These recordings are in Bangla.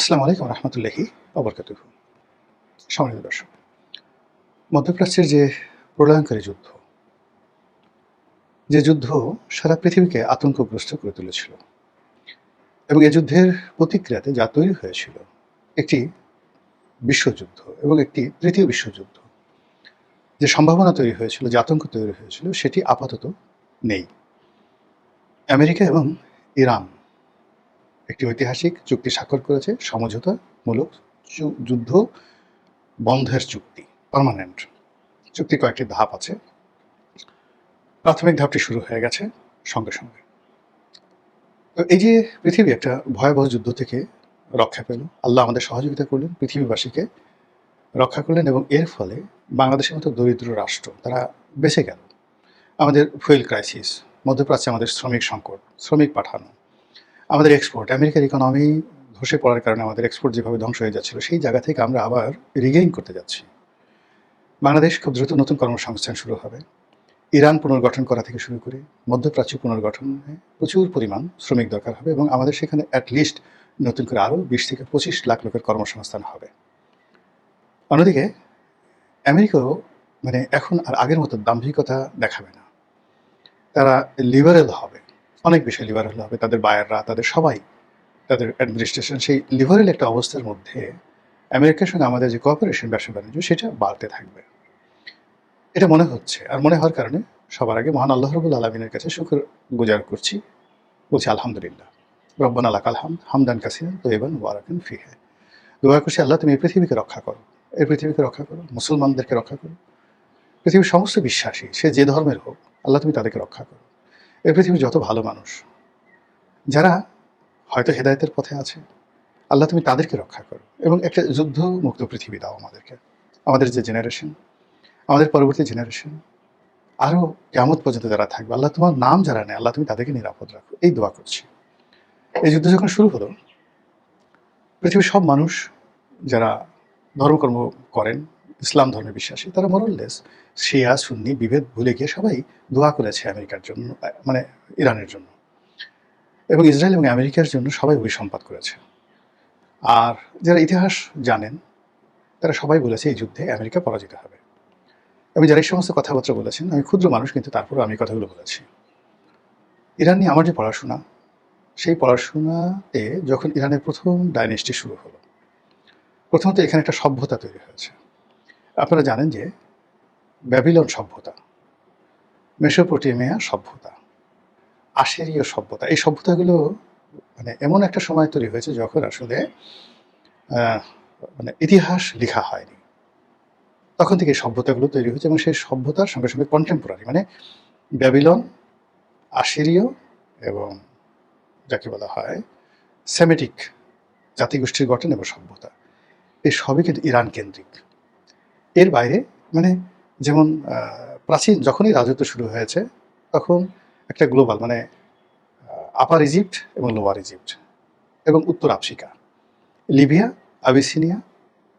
আসসালামু আলাইকুম রহমতুল্লাহি ওবরকাতুহু। সম্মানিত দর্শক, মধ্যপ্রাচ্যের যে প্রলয়ঙ্করী যুদ্ধ, যে যুদ্ধ সারা পৃথিবীকে আতঙ্কগ্রস্ত করে তুলেছিল এবং এ যুদ্ধের প্রতিক্রিয়াতে যা তৈরি হয়েছিল একটি বিশ্বযুদ্ধ এবং একটি তৃতীয় বিশ্বযুদ্ধ, যে সম্ভাবনা তৈরি হয়েছিল, যে আতঙ্ক তৈরি হয়েছিল, সেটি আপাতত নেই। আমেরিকা এবং ইরান একটি ঐতিহাসিক চুক্তি স্বাক্ষর করেছে, সমঝোতামূলক যুদ্ধ বন্ধের চুক্তি, পার্মানেন্ট চুক্তি। কয়েকটি ধাপ আছে। প্রাথমিক ধাপটি শুরু হয়ে গেছে সঙ্গে সঙ্গে। তো এই যে পৃথিবী একটা ভয়াবহ যুদ্ধ থেকে রক্ষা পেল, আল্লাহ আমাদের সহযোগিতা করলেন, পৃথিবীবাসীকে রক্ষা করলেন এবং এর ফলে বাংলাদেশের মতো দরিদ্র রাষ্ট্র তারা বেঁচে গেল। আমাদের ফুয়েল ক্রাইসিস, মধ্যপ্রাচ্যে আমাদের শ্রমিক সংকট, শ্রমিক পাঠানো, আমাদের এক্সপোর্ট, আমেরিকার ইকোনমি ধসে পড়ার কারণে আমাদের এক্সপোর্ট যেভাবে ধ্বংস হয়ে যাচ্ছিল, সেই জায়গা থেকে আমরা আবার রিগেইন করতে যাচ্ছি। বাংলাদেশ খুব দ্রুত নতুন কর্মসংস্থান শুরু হবে। ইরান পুনর্গঠন করা থেকে শুরু করে মধ্যপ্রাচ্য পুনর্গঠনে প্রচুর পরিমাণ শ্রমিক দরকার হবে এবং আমাদের সেখানে অ্যাটলিস্ট নতুন করে আরও 20 থেকে 25 লাখ লোকের কর্মসংস্থান হবে। অন্যদিকে আমেরিকাও এখন আর আগের মতো দাম্ভিকতা দেখাবে না। তারা লিবারেল হবে, অনেক বেশি লিবারেল হবে। তাদের বায়াররা, তাদের সবাই, তাদের অ্যাডমিনিস্ট্রেশন সেই লিবারেল একটা অবস্থার মধ্যে আমেরিকার সঙ্গে আমাদের যে কোঅপারেশন, ব্যবসা বাণিজ্য, সেটা বাড়তে থাকবে। এটা মনে হচ্ছে, আর মনে হওয়ার কারণে সবার আগে মহান আল্লাহ রাব্বুল আলামিনের কাছে শুকর গুজার করছি, বলছি আলহামদুলিল্লাহ, রব্বানা লাকাল হামদ হামদান কাসিরান তয়্যিবান মুবারাকান ফিহি। দোয়া করছি, আল্লাহ তুমি এই পৃথিবীকে রক্ষা করো, এই পৃথিবীকে রক্ষা করো, মুসলমানদেরকে রক্ষা করো, পৃথিবীর সমস্ত বিশ্বাসী, সে যে ধর্মের হোক, আল্লাহ তুমি তাদেরকে রক্ষা করো। এই পৃথিবীর যত ভালো মানুষ যারা হয়তো হেদায়েতের পথে আছে, আল্লাহ তুমি তাদেরকে রক্ষা করো এবং একটা যুদ্ধ মুক্ত পৃথিবী দাও আমাদেরকে, আমাদের যে জেনারেশন, আমাদের পরবর্তী জেনারেশন, আরও কিয়ামত পর্যন্ত যারা থাকবে, আল্লাহ তোমার নাম যারা নেয়, আল্লাহ তুমি তাদেরকে নিরাপদ রাখো, এই দোয়া করছি। এই যুদ্ধ যখন শুরু হলো, পৃথিবীর সব মানুষ যারা ধর্মকর্ম করেন, ইসলাম ধর্মে বিশ্বাসী, তারা মোরাললেস শিয়া সুন্নি বিভেদ ভুলে গিয়ে সবাই দোয়া করেছে আমেরিকার জন্য, ইরানের জন্য, এবং ইসরায়েল এবং আমেরিকার জন্য সবাই অভিসম্পাত করেছে। আর যারা ইতিহাস জানেন তারা সবাই বলেছে এই যুদ্ধে আমেরিকা পরাজিত হবে। এবং যারা এই সমস্ত কথাবার্তা বলেছেন, আমি ক্ষুদ্র মানুষ, কিন্তু তারপরেও আমি কথাগুলো বলেছি। ইরান নিয়ে আমার যে পড়াশোনা, সেই পড়াশোনাতে যখন ইরানের প্রথম ডাইনেস্টি শুরু হলো, প্রথমত এখানে একটা সভ্যতা তৈরি হয়েছে। আপনারা জানেন যে ব্যাবিলন সভ্যতা, মেসোপটেমিয়া সভ্যতা, আশিরীয় সভ্যতা, এই সভ্যতাগুলো এমন একটা সময় তৈরি হয়েছে যখন আসলে ইতিহাস লেখা হয়নি। তখন থেকে এই সভ্যতাগুলো তৈরি হয়েছে এবং সেই সভ্যতার সঙ্গে সঙ্গে কন্টেম্পোরারি, ব্যাবিলন, আশিরীয় এবং যাকে বলা হয় সেমেটিক জাতিগোষ্ঠীর গঠন এবং সভ্যতা, এই সবই কিন্তু ইরান কেন্দ্রিক। এর বাইরে যেমন প্রাচীন যখনই রাজত্ব শুরু হয়েছে, তখন একটা গ্লোবাল আপার ইজিপ্ট এবং লোয়ার ইজিপ্ট এবং উত্তর আফ্রিকা, লিবিয়া, আবিসিনিয়া,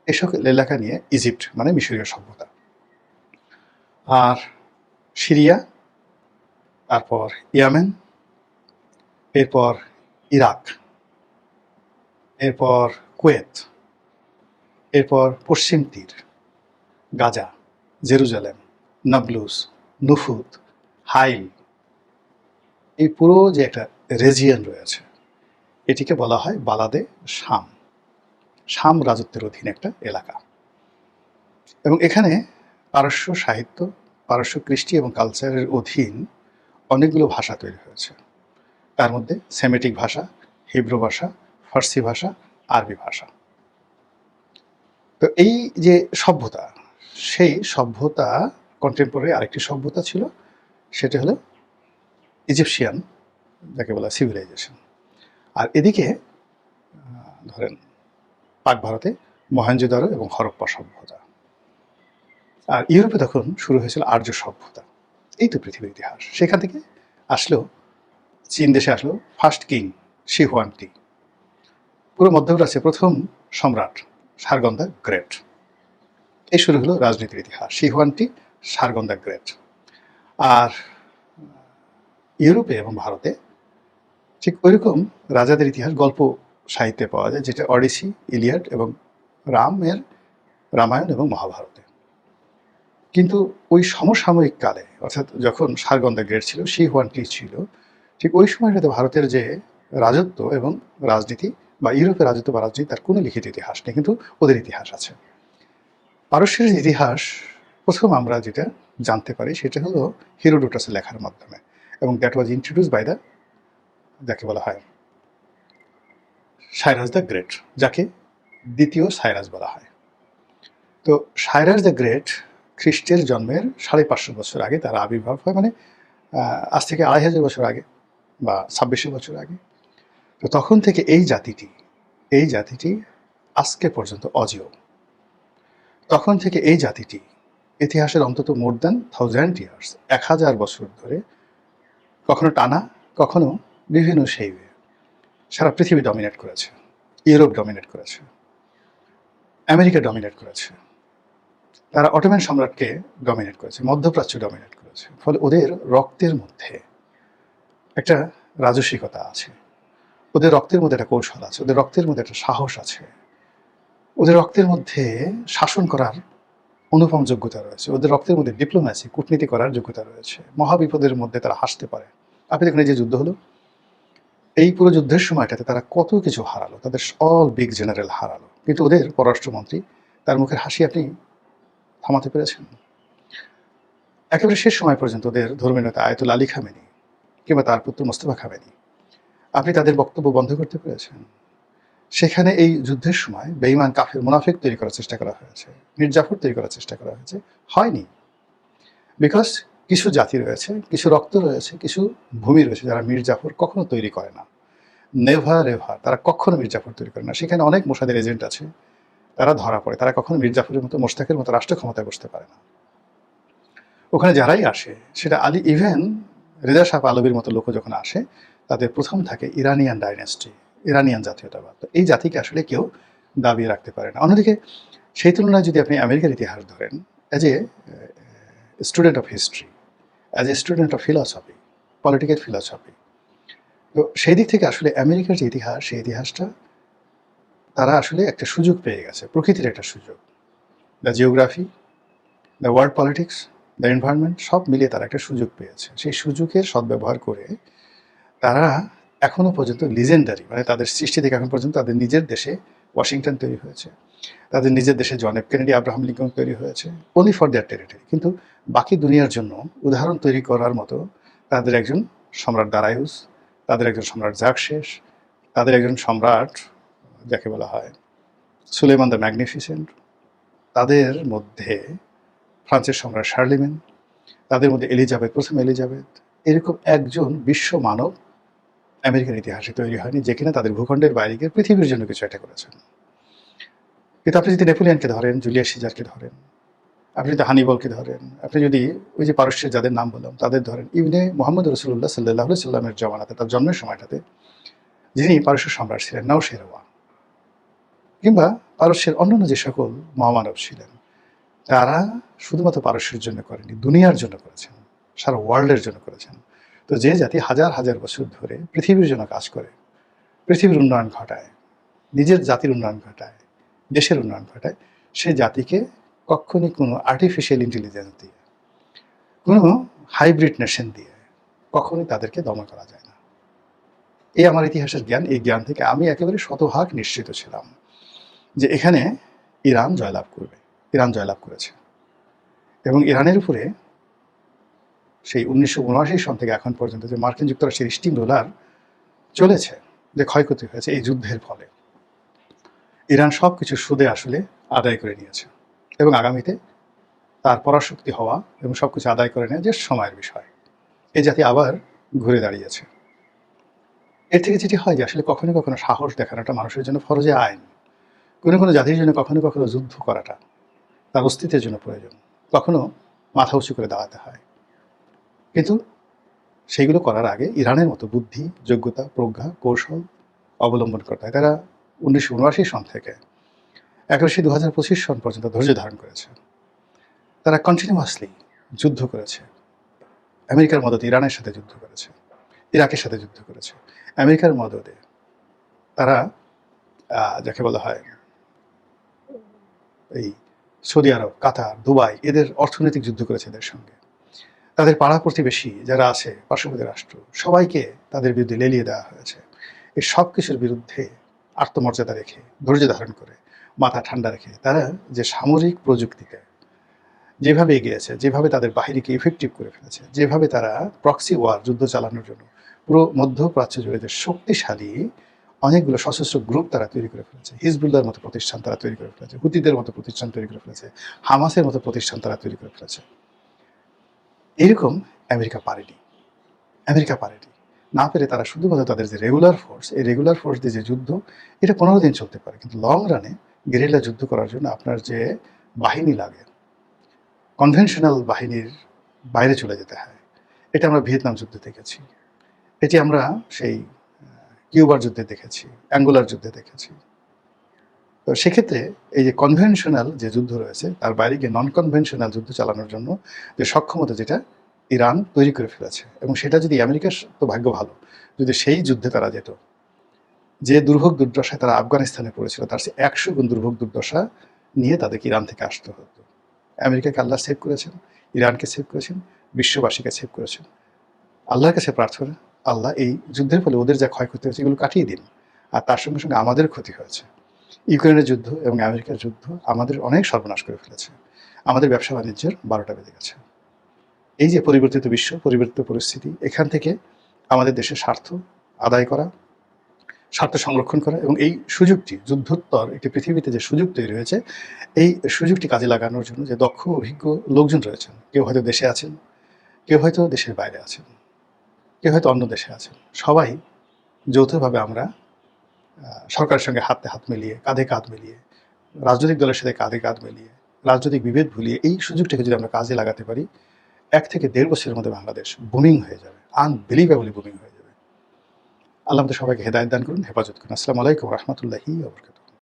এসব এলাকা নিয়ে ইজিপ্ট মিশরীয় সভ্যতা, আর সিরিয়া, তারপর ইয়ামেন, এরপর ইরাক, এরপর কুয়েত, এরপর পশ্চিম তীর, গাজা, জেরুজালেম, নাবলুস, নুফুত, হাইল, এই পুরো যে একটা রেজিয়ন রয়েছে, এটিকে বলা হয় বালাদে শাম, শাম রাজত্বের অধীন একটা এলাকা। এবং এখানে পারস্য সাহিত্য, পারস্য কৃষ্টি এবং কালচারের অধীন অনেকগুলো ভাষা তৈরি হয়েছে। তার মধ্যে সেমেটিক ভাষা, হিব্রু ভাষা, ফার্সি ভাষা, আরবি ভাষা। তো এই যে সভ্যতা, সেই সভ্যতা কন্টেম্পোরারি আরেকটি সভ্যতা ছিল, সেটা হলো ইজিপশিয়ান, যাকে বলা সিভিলাইজেশন। আর এদিকে ধরেন পাক ভারতে মহেঞ্জোদারো এবং হরপ্পা সভ্যতা। আর ইউরোপে তখন শুরু হয়েছিল আর্য সভ্যতা। এই তো পৃথিবীর ইতিহাস। সেখান থেকে আসলো, চীন দেশে আসলো ফার্স্ট কিং শি হুয়ানটি, পুরো মধ্যপ্রাচ্যে প্রথম সম্রাট সারগন দ্য গ্রেট। এই শুরু হলো রাজনীতির ইতিহাস, শি হুয়ানটি, সারগন দ্য গ্রেট। আর ইউরোপে এবং ভারতে ঠিক ওইরকম রাজাদের ইতিহাস, গল্প সাহিত্যে পাওয়া যায়, যেটা অডিসি, ইলিয়াড এবং রামায়ণ এবং মহাভারতে। কিন্তু ওই সমসাময়িক কালে, অর্থাৎ যখন শার্গন দ্য গ্রেট ছিল, শি হুয়ান টি ছিল, ঠিক ওই সময়টাতে ভারতের যে রাজত্ব এবং রাজনীতি বা ইউরোপের রাজত্ব বা রাজনীতি, তার কোনো লিখিত ইতিহাস নেই, কিন্তু ওদের ইতিহাস আছে। পারস্যের ইতিহাস প্রথম আমরা যেটা জানতে পারি সেটা হলো হিরোডোটাসের লেখার মাধ্যমে, এবং দ্যাট ওয়াজ ইন্ট্রোডিউস বাই যাকে বলা হয় সাইরাস দ্য গ্রেট, যাকে দ্বিতীয় সাইরাস বলা হয়। তো সাইরাস দ্য গ্রেট খ্রিস্টের জন্মের 550 বছর আগে তার আবির্ভাব হয়, মানে আজ থেকে 2500 বছর আগে বা 2600 বছর আগে। তো তখন থেকে এই জাতিটি আজকে পর্যন্ত অজেয়। তখন থেকে এই জাতিটি ইতিহাসের অন্তত মোর দ্যান 1000 ইয়ার্স, 1000 বছর ধরে কখনো টানা, কখনো বিভিন্ন শেইবে সারা পৃথিবী ডমিনেট করেছে। ইউরোপ ডমিনেট করেছে, আমেরিকা ডমিনেট করেছে, তারা অটোম্যান সম্রাটকে ডমিনেট করেছে, মধ্যপ্রাচ্য ডমিনেট করেছে। ফলে ওদের রক্তের মধ্যে একটা রাজসিকতা আছে, ওদের রক্তের মধ্যে একটা কৌশল আছে, ওদের রক্তের মধ্যে একটা সাহস আছে, ওদের রক্তের মধ্যে শাসন করার অনুপম যোগ্যতা রয়েছে, ওদের রক্তের মধ্যে ডিপ্লোম্যাসি, কূটনীতি করার যোগ্যতা রয়েছে। মহাবিপদের মধ্যে তারা হাসতে পারে। আপনি দেখুন, এই যে যুদ্ধ হলো, এই পুরো যুদ্ধের সময়টাতে তারা কত কিছু হারালো, তাদের অল বিগ জেনারেল হারালো, কিন্তু ওদের পররাষ্ট্রমন্ত্রী, তার মুখের হাসি আপনি থামাতে পেরেছেন? একেবারে শেষ সময় পর্যন্ত ওদের ধর্মীয় নেতা আয়াতুল্লাহ আলী খামেনি কিংবা তার পুত্র মোস্তফা খামেনি, আপনি তাদের বক্তব্য বন্ধ করতে পেরেছেন? সেখানে এই যুদ্ধের সময় বেঈমান কাফের মুনাফিক তৈরি করার চেষ্টা করা হয়েছে, মির্জাফর তৈরি করার চেষ্টা করা হয়েছে, হয়নি। বিকজ কিছু জাতি রয়েছে, কিছু রক্ত রয়েছে, কিছু ভূমি রয়েছে যারা মির্জাফর কখনো তৈরি করে না। নেভার এভার তারা কখনো মির্জাফর তৈরি করে না। সেখানে অনেক মোসাদের এজেন্ট আছে, তারা ধরা পড়ে, তারা কখনো মির্জাফরের মতো, মোশতাকের মতো রাষ্ট্র ক্ষমতায় বসতে পারে না। ওখানে যারাই আসে, সেটা আলী, ইভেন রেজা শাহ পাহলভীর মতো লোক যখন আসে, তাদের প্রথম থাকে ইরানিয়ান ডাইনেস্টি, ইরানিয়ান জাতীয়তাবাদ। তো এই জাতিকে আসলে কেউ দাবিয়ে রাখতে পারে না। অন্যদিকে সেই তুলনায় যদি আপনি আমেরিকার ইতিহাস ধরেন, as a student of history, as a student of philosophy, political philosophy, তো সেই দিক থেকে আসলে আমেরিকার যে ইতিহাস, সেই ইতিহাসটা তারা আসলে একটা সুযোগ পেয়ে গেছে, প্রকৃতির একটা সুযোগ। The geography, the world politics, the environment, সব মিলিয়ে তারা একটা সুযোগ পেয়েছে। সেই সুযোগের সদ্ব্যবহার করে তারা এখনো পর্যন্ত লিজেন্ডারি, মানে তাদের সৃষ্টি থেকে এখন পর্যন্ত তাদের নিজের দেশে ওয়াশিংটন তৈরি হয়েছে, তাদের নিজের দেশে John F Kennedy, Abraham Lincoln তৈরি হয়েছে, অনলি ফর দেয়ার টেরিটরি। কিন্তু বাকি দুনিয়ার জন্য উদাহরণ তৈরি করার মতো তাদের একজন সম্রাট দারায়ুস, তাদের একজন সম্রাট জার্কশেস, তাদের একজন সম্রাট যাকে বলা হয় সুলেমান দ্য ম্যাগনিফিসেন্ট, তাদের মধ্যে ফ্রান্সের সম্রাট শার্লিমেন, তাদের মধ্যে এলিজাবেথ, প্রথম এলিজাবেথ, এরকম একজন বিশ্ব মানব আমেরিকার ইতিহাসে তৈরি হয়নি, যে কিনা তাদের ভূখণ্ডের বাইরে গিয়ে পৃথিবীর জন্য কিছু একটা করেছেন। কিন্তু আপনি যদি নেপোলিয়নকে ধরেন, জুলিয়াস সিজারকে ধরেন, আপনি যদি হানিবলকে ধরেন, আপনি যদি ওই যে পারস্যের যাদের নাম বললাম তাদের ধরেন, ইবনে মোহাম্মদ রসুল্লাহ সাল্লাহ সাল্লামের জমানাতে, তার জন্মের সময়টাতে যিনি পারস্য সম্রাট ছিলেন, নাওশেরওয়ান, কিংবা পারস্যের অন্যান্য যে সকল মহামানব ছিলেন, তারা শুধুমাত্র পারস্যের জন্য করেনি, দুনিয়ার জন্য করেছেন, সারা ওয়ার্ল্ডের জন্য করেছেন। তো যে জাতি হাজার হাজার বছর ধরে পৃথিবীর জন্য কাজ করে, পৃথিবীর উন্নয়ন ঘটায়, নিজের জাতির উন্নয়ন ঘটায়, দেশের উন্নয়ন ঘটায়, সে জাতিকে কখনই কোনো আর্টিফিশিয়াল ইন্টেলিজেন্স দিয়ে, কোনো হাইব্রিড নেশন দিয়ে কখনোই তাদেরকে দমন করা যায় না। এই আমার ইতিহাসের জ্ঞান, এই জ্ঞান থেকে আমি একেবারে শতভাগ নিশ্চিত ছিলাম যে এখানে ইরান জয়লাভ করবে, ইরান জয়লাভ করেছে। এবং ইরানের উপরে সেই 1979 সন থেকে এখন পর্যন্ত যে মার্কিন যুক্তরাষ্ট্রের স্টিম রোলার চলেছে, যে ক্ষয়ক্ষতি হয়েছে এই যুদ্ধের ফলে, ইরান সব কিছু সুদে আসলে আদায় করে নিয়েছে, এবং আগামীতে তার পরাশক্তি হওয়া এবং সব কিছু আদায় করে নেওয়া যে সময়ের বিষয়। এই জাতি আবার ঘুরে দাঁড়িয়েছে। এর থেকে যেটি হয় যে আসলে কখনো কখনো সাহস দেখানোটা মানুষের জন্য ফরজে আইন, কোনো কোনো জাতির জন্য কখনো কখনো যুদ্ধ করাটা তার অস্তিত্বের জন্য প্রয়োজন, কখনো মাথা উঁচু করে দাঁড়াতে হয়। কিন্তু সেইগুলো করার আগে ইরানের মতো বুদ্ধি, যোগ্যতা, প্রজ্ঞা, কৌশল অবলম্বন করতে হয়। তারা 1979 সন থেকে একেবারে 2025 সন পর্যন্ত ধৈর্য ধারণ করেছে। তারা কন্টিনিউয়াসলি যুদ্ধ করেছে, আমেরিকার মদতে ইরানের সাথে যুদ্ধ করেছে, ইরাকের সাথে যুদ্ধ করেছে। আমেরিকার মদতে তারা যাকে বলা হয় এই সৌদি আরব, কাতার, দুবাই, এদের অর্থনৈতিক যুদ্ধ করেছে এদের সঙ্গে। তাদের পাড়া প্রতিবেশী যারা আছে, পার্শ্ববর্তী রাষ্ট্র, সবাইকে তাদের বিরুদ্ধে লেলিয়ে দেওয়া হয়েছে। এই সব কিছুর বিরুদ্ধে আত্মমর্যাদা রেখে, ধৈর্য ধারণ করে, মাথা ঠান্ডা রেখে তারা যে সামরিক প্রযুক্তিতে যেভাবে এগিয়েছে, যেভাবে তাদের বাহিনীকে ইফেক্টিভ করে ফেলেছে, যেভাবে তারা প্রক্সি ওয়ার, যুদ্ধ চালানোর জন্য পুরো মধ্যপ্রাচ্য জুড়ে যে শক্তিশালী অনেকগুলো সশস্ত্র গ্রুপ তারা তৈরি করে ফেলেছে, হিজবুল্লাহর মতো প্রতিষ্ঠান তারা তৈরি করে ফেলেছে, হুতিদের মতো প্রতিষ্ঠান তৈরি করে ফেলেছে, হামাসের মতো প্রতিষ্ঠান তারা তৈরি করে ফেলেছে। এরকম আমেরিকা পারেনি। আমেরিকা পারেনি। না পেরে তারা শুধুমাত্র তাদের যে রেগুলার ফোর্স, এই রেগুলার ফোর্স দিয়ে যে যুদ্ধ, এটা 15 দিন চলতে পারে, কিন্তু লং রানে গেরিলা যুদ্ধ করার জন্য আপনার যে বাহিনী লাগে, কনভেনশনাল বাহিনীর বাইরে চলে যেতে হয়। এটা আমরা ভিয়েতনাম যুদ্ধে দেখেছি, এটি আমরা সেই কিউবার যুদ্ধে দেখেছি, অ্যাঙ্গোলার যুদ্ধে দেখেছি। তো সেক্ষেত্রে এই যে কনভেনশনাল যে যুদ্ধ রয়েছে, তার বাইরে গিয়ে নন কনভেনশনাল যুদ্ধ চালানোর জন্য যে সক্ষমতা, যেটা ইরান তৈরি করে ফেলেছে, এবং সেটা যদি আমেরিকার তো ভাগ্য ভালো, যদি সেই যুদ্ধে তারা যেত, যে দুর্ভোগ দুর্দশায় তারা আফগানিস্তানে পড়েছিল, তার সে 100 গুণ দুর্ভোগ দুর্দশা নিয়ে তাদেরকে ইরান থেকে আসতে হতো। আমেরিকাকে আল্লাহ সেভ করেছেন, ইরানকে সেভ করেছেন, বিশ্ববাসীকে সেভ করেছেন। আল্লাহর কাছে প্রার্থনা, আল্লাহ এই যুদ্ধের ফলে ওদের যা ক্ষয়ক্ষতি হয়েছে এগুলো কাটিয়ে দিন। আর তার সঙ্গে সঙ্গে আমাদের ক্ষতি হয়েছে, ইউক্রেনের যুদ্ধ এবং আমেরিকার যুদ্ধ আমাদের অনেক সর্বনাশ করে ফেলেছে, আমাদের ব্যবসা বাণিজ্যের 12টা বেজে গেছে। এই যে পরিবর্তিত বিশ্ব, পরিবর্তিত পরিস্থিতি, এখান থেকে আমাদের দেশের স্বার্থ আদায় করা, স্বার্থ সংরক্ষণ করা, এবং এই সুযোগটি, যুদ্ধোত্তর একটি পৃথিবীতে যে সুযোগ তৈরি হয়েছে, এই সুযোগটি কাজে লাগানোর জন্য যে দক্ষ অভিজ্ঞ লোকজন রয়েছেন, কেউ হয়তো দেশে আছেন, কেউ হয়তো দেশের বাইরে আছেন, কেউ হয়তো অন্য দেশে আছেন, সবাই যৌথভাবে আমরা সরকারের সঙ্গে হাতে হাত মিলিয়ে, কাঁধে কাঁধ মিলিয়ে, রাজনৈতিক দলের সাথে কাঁধে কাঁধ মিলিয়ে, রাজনৈতিক বিভেদ ভুলিয়ে এই সুযোগটাকে যদি আমরা কাজে লাগাতে পারি, 1 থেকে 1.5 বছরের মধ্যে বাংলাদেশ বুমিং হয়ে যাবে, আনবিলিভেবলি বুমিং হয়ে যাবে। আল্লাহ আমাদের সবাইকে হেদায়েত দান করুন, হেফাজত করুন। আসসালামু আলাইকুম ওয়া রাহমাতুল্লাহি ওয়া বারাকাতুহু।